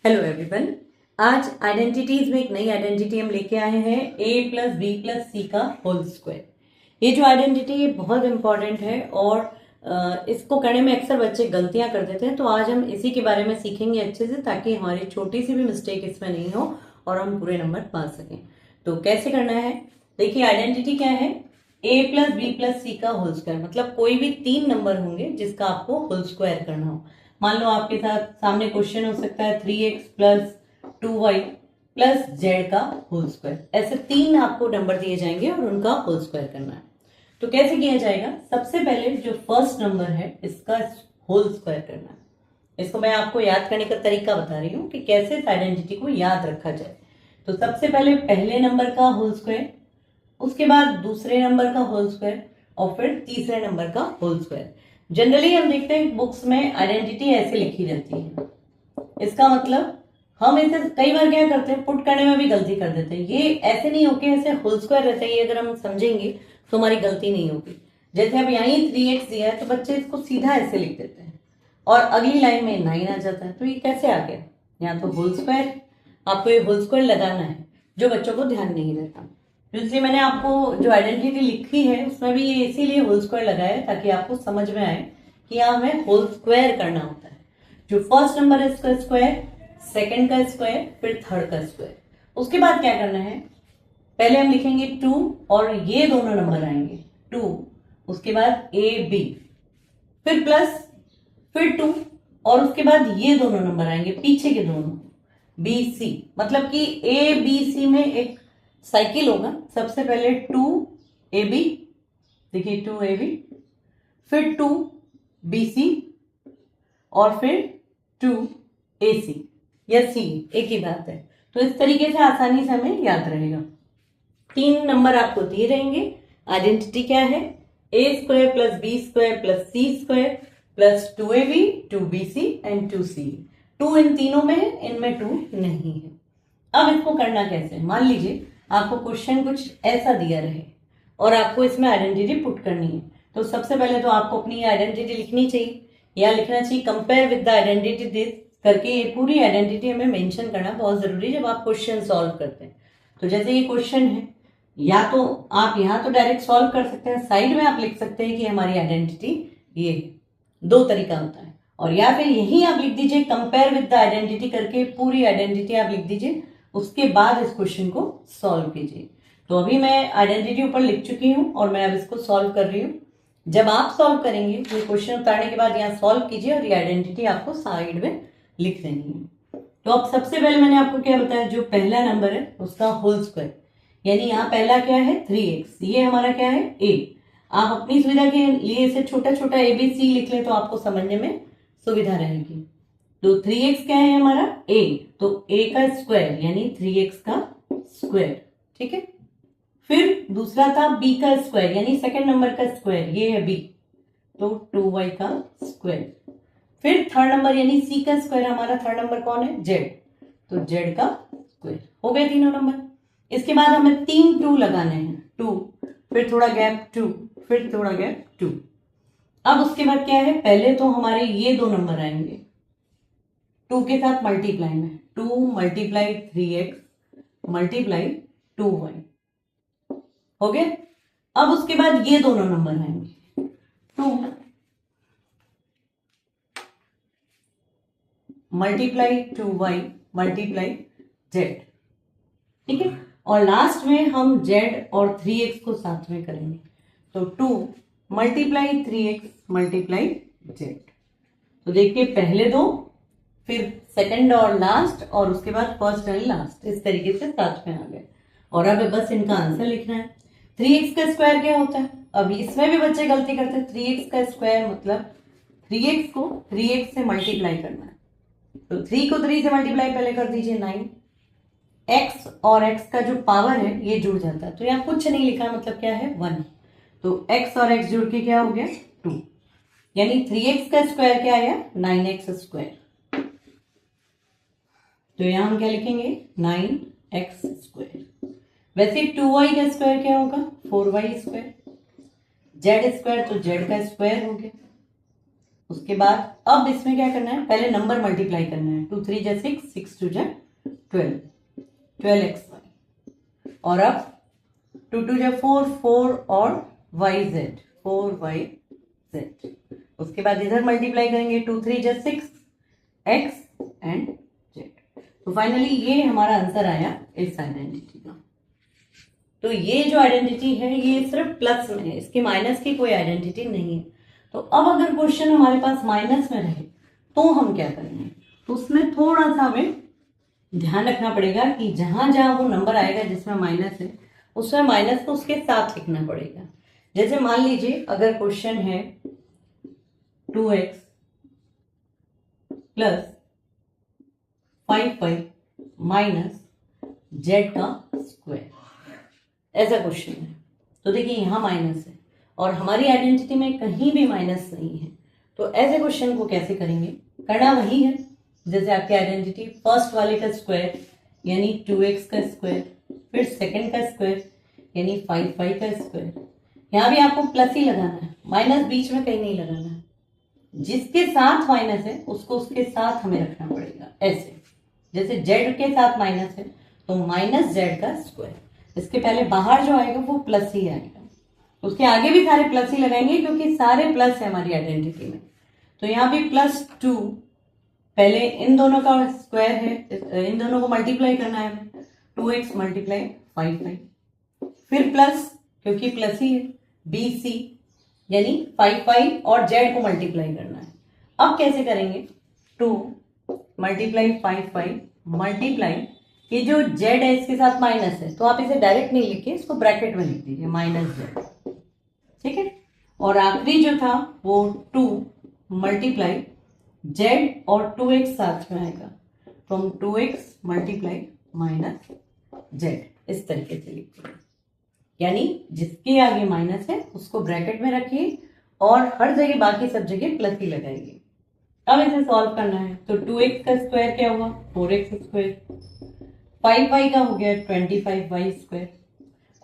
Hello everyone. आज identities में एक नई आइडेंटिटी हम लेके आए हैं, a प्लस बी प्लस सी का होल स्क्वायर। ये जो आइडेंटिटी है बहुत इंपॉर्टेंट है और इसको करने में अक्सर बच्चे गलतियां कर देते हैं। तो आज हम इसी के बारे में सीखेंगे अच्छे से, ताकि हमारी छोटी सी भी मिस्टेक इसमें नहीं हो और हम पूरे नंबर पा सकें। तो कैसे करना है, देखिए आइडेंटिटी क्या है, a प्लस बी प्लस सी का होल स्क्वायर। मतलब कोई भी 3 नंबर होंगे जिसका आपको होल स्क्वायर करना हो। मान लो आपके साथ सामने क्वेश्चन हो सकता है 3x plus 2y plus Z का होल स्क्वायर। ऐसे 3 आपको नंबर दिए जाएंगे और उनका होल स्क्वायर करना है। तो कैसे किया जाएगा, सबसे पहले जो फर्स्ट नंबर है इसका होल स्क्वायर करना है। इसको मैं आपको याद करने का तरीका बता रही हूँ कि कैसे इस आइडेंटिटी को याद रखा जाए। तो सबसे पहले पहले नंबर का होल स्क्वायर, उसके बाद दूसरे नंबर का होल स्क्वायर और फिर तीसरे नंबर का होल स्क्वायर। जनरली हम देखते हैं बुक्स में आइडेंटिटी ऐसे लिखी रहती है। इसका मतलब हम इसे कई बार क्या करते हैं, पुट करने में भी गलती कर देते हैं। ये ऐसे नहीं होके ऐसे होल स्क्वायर रहता है, ये अगर हम समझेंगे तो हमारी गलती नहीं होगी। जैसे अब यहाँ 3x दिया है तो बच्चे इसको सीधा ऐसे लिख देते हैं और अगली लाइन में 9 आ जाता है। तो ये कैसे आ गया, यहाँ तो होल स्क्वायर, आपको ये होल स्क्वायर लगाना है, जो बच्चों को ध्यान नहीं रहता। इसलिए मैंने आपको जो आइडेंटिटी लिखी है उसमें भी ये इसीलिए होल स्क्वायर लगाया है, ताकि आपको समझ में आए कि यहाँ हमें होल स्क्वायर करना होता है। जो फर्स्ट नंबर है इसका स्क्वायर, सेकंड का स्क्वायर, फिर थर्ड का स्क्वायर। उसके बाद क्या करना है, पहले हम लिखेंगे 2 और ये दोनों नंबर आएंगे 2, उसके बाद ए बी, फिर प्लस, फिर 2 और उसके बाद ये दोनों नंबर आएंगे पीछे के दोनों बी सी। मतलब कि ए बी सी में एक साइकिल होगा। सबसे पहले 2 ए बी, देखिए 2 ए बी, फिर 2 बी सी और फिर 2 ए सी या सी, एक ही बात है। तो इस तरीके से आसानी से हमें याद रहेगा। 3 नंबर आपको दिए रहेंगे। आइडेंटिटी क्या है, A square plus B square plus C square plus 2ab 2bc and 2c। 2 इन तीनों में है, इनमें 2 नहीं है। अब इसको करना कैसे, मान लीजिए आपको क्वेश्चन कुछ ऐसा दिया रहे और आपको इसमें आइडेंटिटी पुट करनी है। तो सबसे पहले तो आपको अपनी आइडेंटिटी लिखनी चाहिए, या लिखना चाहिए compare with the identity this करके। ये पूरी आइडेंटिटी हमें मेंशन करना बहुत जरूरी है जब आप क्वेश्चन सॉल्व करते हैं। तो जैसे ये क्वेश्चन है, या तो आप यहाँ तो डायरेक्ट सॉल्व कर सकते हैं, साइड में आप लिख सकते हैं कि हमारी आइडेंटिटी ये है। 2 तरीका होता है। और या फिर यही आप लिख दीजिए कंपेयर विद द आइडेंटिटी करके, पूरी आइडेंटिटी आप लिख दीजिए, उसके बाद इस क्वेश्चन को सॉल्व कीजिए। तो अभी मैं आइडेंटिटी ऊपर लिख चुकी हूँ और मैं अब इसको सॉल्व कर रही हूँ। जब आप सॉल्व करेंगे ये क्वेश्चन उतारने के बाद यहाँ सॉल्व कीजिए और ये आइडेंटिटी आपको साइड में लिख देनी है। तो अब सबसे पहले मैंने आपको क्या बताया, जो पहला नंबर है उसका होल स्क्वायर, यानी यहाँ पहला क्या है 3x, ये हमारा क्या है a। आप अपनी सुविधा के लिए इसे छोटा छोटा ABC लिख लें तो आपको समझने में सुविधा रहेगी। तो 3x क्या है हमारा a, तो a का स्क्वायर यानी 3x का स्क्वायर, ठीक है। फिर दूसरा था b का स्क्वायर यानी सेकंड नंबर का स्क्वायर, ये है b, तो 2y का स्क्वायर। फिर थर्ड नंबर यानी c का स्क्वायर, हमारा थर्ड नंबर कौन है z, तो z का स्क्वायर। हो गए तीनों नंबर। इसके बाद हमें 3 2 लगाने हैं, 2 फिर थोड़ा गैप 2 फिर थोड़ा गैप 2। अब उसके बाद क्या है, पहले तो हमारे ये 2 नंबर आएंगे 2 के साथ मल्टीप्लाई में, 2 मल्टीप्लाई 3x मल्टीप्लाई 2y, हो गया। अब उसके बाद ये दोनों नंबर आएंगे 2 मल्टीप्लाई 2y मल्टीप्लाई z, ठीक है। और लास्ट में हम z और 3x को साथ में करेंगे, तो 2 मल्टीप्लाई 3x मल्टीप्लाई z। तो देखिए पहले 2, फिर सेकंड और लास्ट, और उसके बाद फर्स्ट एंड लास्ट, इस तरीके से साथ में आ गए। और अब बस इनका आंसर लिखना है। 3x का स्क्वायर क्या होता है, अब इसमें भी बच्चे गलती करते हैं। 3x का स्क्वायर मतलब 3x को 3x से मल्टीप्लाई करना है। तो 3 को 3 से मल्टीप्लाई पहले कर दीजिए 9, x और x का जो पावर है ये जुड़ जाता है। तो यहाँ कुछ नहीं लिखा, मतलब क्या है 1, तो x और x जुड़ के क्या हो गया 2, यानी 3x का स्क्वायर क्या आया 9x स्क्वायर। तो यहां हम क्या लिखेंगे 9x स्क्वायर। वैसे 2y का स्क्वायर क्या होगा 4y स्क्वायर, z स्क्वायर तो z का स्क्वायर हो गया, उसके बाद अब इसमें क्या करना है, पहले नंबर मल्टीप्लाई करना है। 2 3 जा 6, 6 2 जा 12, 12xy। और अब 2 2 जा 4, 4 और yz, 4yz। उसके बाद इधर मल्टीप्लाई करेंगे, 2 3 जा 6, x एंड z। तो फाइनली ये हमारा आंसर आया इस आइडेंटिटी का। तो ये जो आइडेंटिटी है ये सिर्फ प्लस में है, इसके माइनस की कोई आइडेंटिटी नहीं है। तो अब अगर क्वेश्चन हमारे पास माइनस में रहे तो हम क्या करेंगे, तो उसमें थोड़ा सा हमें ध्यान रखना पड़ेगा कि जहां जहां वो नंबर आएगा जिसमें माइनस है उसमें माइनस को उसके साथ लिखना पड़ेगा। जैसे मान लीजिए अगर क्वेश्चन है 2x plus 5y minus z का स्क्वायर, ऐसा क्वेश्चन है। तो देखिए यहाँ माइनस है और हमारी आइडेंटिटी में कहीं भी माइनस नहीं है। तो ऐसे क्वेश्चन को कैसे करेंगे, करना वही है जैसे आपकी आइडेंटिटी, फर्स्ट वाले का स्क्वायर यानी 2x का स्क्वायर, फिर सेकंड का स्क्वायर यानी 5y का स्क्वायर। यहाँ भी आपको प्लस ही लगाना है, माइनस बीच में कहीं नहीं लगाना है। जिसके साथ माइनस है उसको उसके साथ हमें रखना पड़ेगा। ऐसे जैसे z के साथ माइनस है तो माइनस z का स्क्वायर, इसके पहले बाहर जो आएगा वो प्लस ही आएगा, उसके आगे भी सारे प्लस ही लगाएंगे क्योंकि सारे प्लस है हमारी आइडेंटिटी में। तो यहाँ भी +2, पहले इन दोनों का स्क्वायर है, इन दोनों को मल्टीप्लाई करना है हमें, 2x मल्टीप्लाई 5y, फिर प्लस क्योंकि प्लस ही है, bc यानी 5y और z को मल्टीप्लाई करना है। अब कैसे करेंगे, 2 मल्टीप्लाई 5y मल्टीप्लाई, ये जो z है इसके साथ माइनस है तो आप इसे डायरेक्ट नहीं लिखिए, इसको ब्रैकेट में लिख दीजिए -z, ठीक है। और आखिरी जो था वो 2 मल्टीप्लाई z और 2x साथ में आएगा, फ्रॉम 2x मल्टीप्लाई -z, इस तरीके से लिखिए। यानी जिसके आगे माइनस है उसको ब्रैकेट में रखिए और हर जगह बाकी सब जगह प्लस ही लगाइए। अब इसे सॉल्व करना है तो 2x का स्क्वायर क्या हुआ, 4x स्क्वायर, 5y का हो गया 25y स्क्वायर।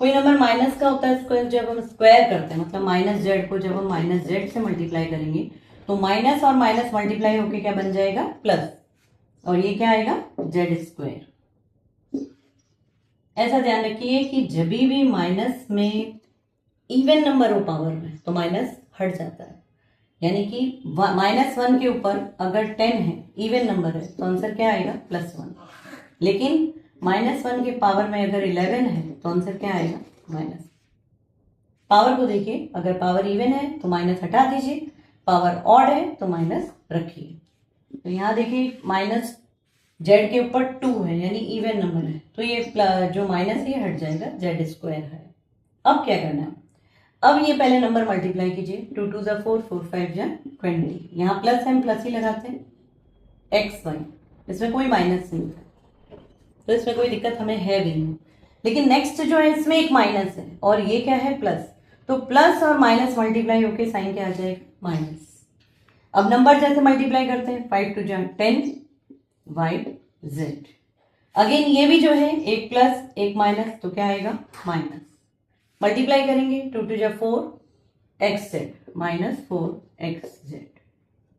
कोई नंबर माइनस का होता है स्क्वायर जब हम स्क्वायर करते हैं, मतलब माइनस जेड को जब हम माइनस जेड से मल्टीप्लाई करेंगे तो माइनस और माइनस मल्टीप्लाई होके क्या बन जाएगा, प्लस, और ये क्या आएगा, जेड स्क्वायर। ऐसा ध्यान रखिए कि जब भी माइनस में इवन नंबर हो पावर में तो माइनस हट जाता है, यानी कि -1 के ऊपर अगर 10 है, इवन नंबर है, तो आंसर क्या आएगा, +1। लेकिन -1 के पावर में अगर 11 है तो आंसर क्या आएगा, माइनस। पावर को देखिए, अगर पावर इवन है तो माइनस हटा दीजिए, पावर ऑड है तो माइनस रखिए। तो यहाँ देखिए माइनस जेड के ऊपर 2 है यानी इवन नंबर है, तो ये जो माइनस ये हट जाएगा, जेड स्क्वायर है। अब क्या करना है, अब ये पहले नंबर मल्टीप्लाई कीजिए, 2 2 जा 4, 4 5 जा 20, यहाँ प्लस है प्लस ही लगाते हैं, एक्स वाई, इसमें कोई माइनस नहीं है तो इसमें कोई दिक्कत हमें है भी नहीं। लेकिन नेक्स्ट जो है इसमें एक माइनस है और ये क्या है, प्लस, तो प्लस और माइनस मल्टीप्लाई होके साइन क्या आ जाएगा, माइनस। अब नंबर जैसे मल्टीप्लाई करते हैं, 5 2 जा 10 वाई जेड, अगेन ये भी जो है एक प्लस एक माइनस तो क्या आएगा, माइनस। मल्टीप्लाई करेंगे, 2 2 जा 4 एक्स जेड -4 एक्स जेड।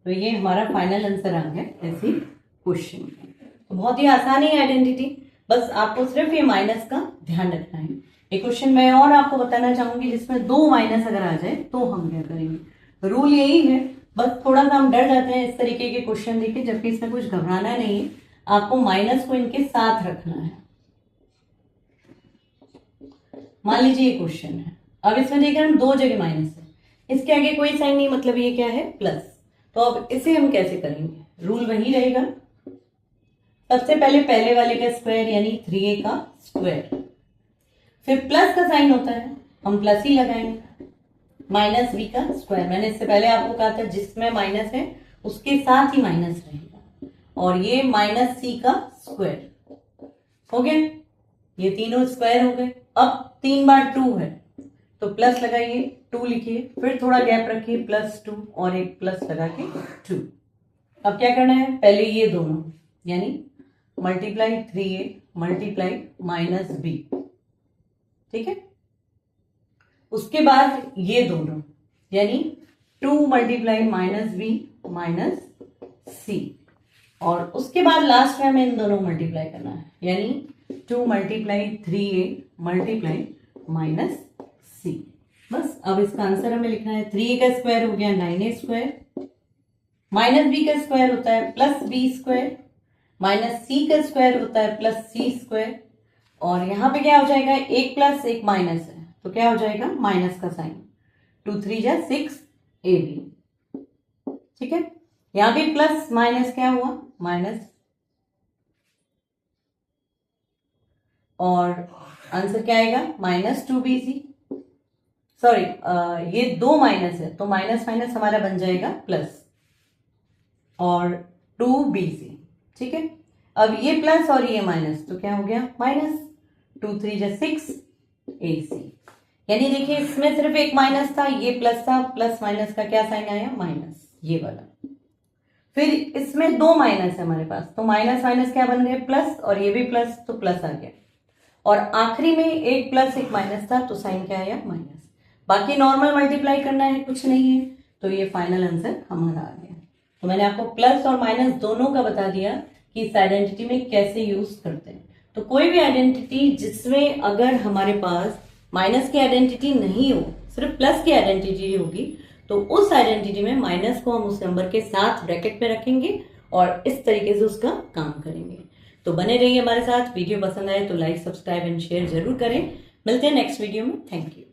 तो ये हमारा फाइनल आंसर आ गया इसी क्वेश्चन का। तो बहुत ही आसान है आइडेंटिटी, बस आपको सिर्फ ये माइनस का ध्यान रखना है। एक क्वेश्चन मैं और आपको बताना चाहूंगी जिसमें 2 माइनस अगर आ जाए तो हम क्या करेंगे। रूल यही है, बस थोड़ा सा हम डर जाते हैं इस तरीके के क्वेश्चन देखे, जबकि इसमें कुछ घबराना नहीं है, आपको माइनस को इनके साथ रखना है। मान लीजिए ये क्वेश्चन है, अब इसमें देखिए हम 2 जगह माइनस है, इसके आगे कोई साइन नहीं, मतलब ये क्या है, प्लस। तो अब इसे हम कैसे करेंगे, रूल वही रहेगा, सबसे पहले वाले का स्क्वायर यानी 3a का स्क्वायर, फिर प्लस का साइन होता है हम प्लस ही लगाएंगे, -b का स्क्वायर। मैंने इससे पहले आपको कहा था जिसमें माइनस है उसके साथ ही माइनस रहेगा, और ये -c का स्क्वायर हो गया, ये तीनों स्क्वायर हो गए। अब 3 बार 2 है तो प्लस लगाइए, 2 लिखिए, फिर थोड़ा गैप रखिए, +2 और एक प्लस लगा के 2। अब क्या करना है, पहले ये दोनों यानी मल्टीप्लाई 3a मल्टीप्लाई -b, ठीक है। उसके बाद ये दोनों यानी 2 मल्टीप्लाई -b माइनस सी, और उसके बाद लास्ट में हमें इन दोनों को मल्टीप्लाई करना है, यानी 2 मल्टीप्लाई 3a मल्टीप्लाई माइनस सी। बस अब इसका आंसर हमें लिखना है। 3a का स्क्वायर हो गया 9a स्क्वायर, माइनस बी का स्क्वायर होता है प्लस बी स्क्वायर, माइनस सी का स्क्वायर होता है प्लस सी स्क्वायर, और यहाँ पे क्या हो जाएगा, एक प्लस एक माइनस है तो क्या हो जाएगा माइनस का साइन, 2 3 जा 6 ab। ठीक है, यहाँ पे प्लस माइनस क्या हुआ माइनस, और आंसर क्या आएगा माइनस 2bc। सॉरी, ये 2 माइनस है तो माइनस माइनस हमारा बन जाएगा प्लस, और 2bc। ठीक है, अब ये प्लस और ये माइनस तो क्या हो गया माइनस, 2 3 जा 6 ac। यानी देखिए इसमें सिर्फ एक माइनस था, ये प्लस था, प्लस माइनस का क्या साइन आया माइनस, ये वाला। फिर इसमें 2 माइनस है हमारे पास तो माइनस माइनस क्या बन गए प्लस, और ये भी प्लस तो प्लस आ गया, और आखिरी में एक प्लस एक माइनस था तो साइन क्या आया माइनस। बाकी नॉर्मल मल्टीप्लाई करना है, कुछ नहीं है, तो ये फाइनल आंसर हमारा आ गया। तो मैंने आपको प्लस और माइनस दोनों का बता दिया कि इस आइडेंटिटी में कैसे यूज करते हैं। तो कोई भी आइडेंटिटी जिसमें अगर हमारे पास माइनस की आइडेंटिटी नहीं हो, सिर्फ प्लस की आइडेंटिटी होगी, तो उस आइडेंटिटी में माइनस को हम उस नंबर के साथ ब्रैकेट में रखेंगे और इस तरीके से उसका काम करेंगे। तो बने रहिए हमारे साथ। वीडियो पसंद आए तो लाइक, सब्सक्राइब एंड शेयर जरूर करें। मिलते हैं नेक्स्ट वीडियो में। Thank you.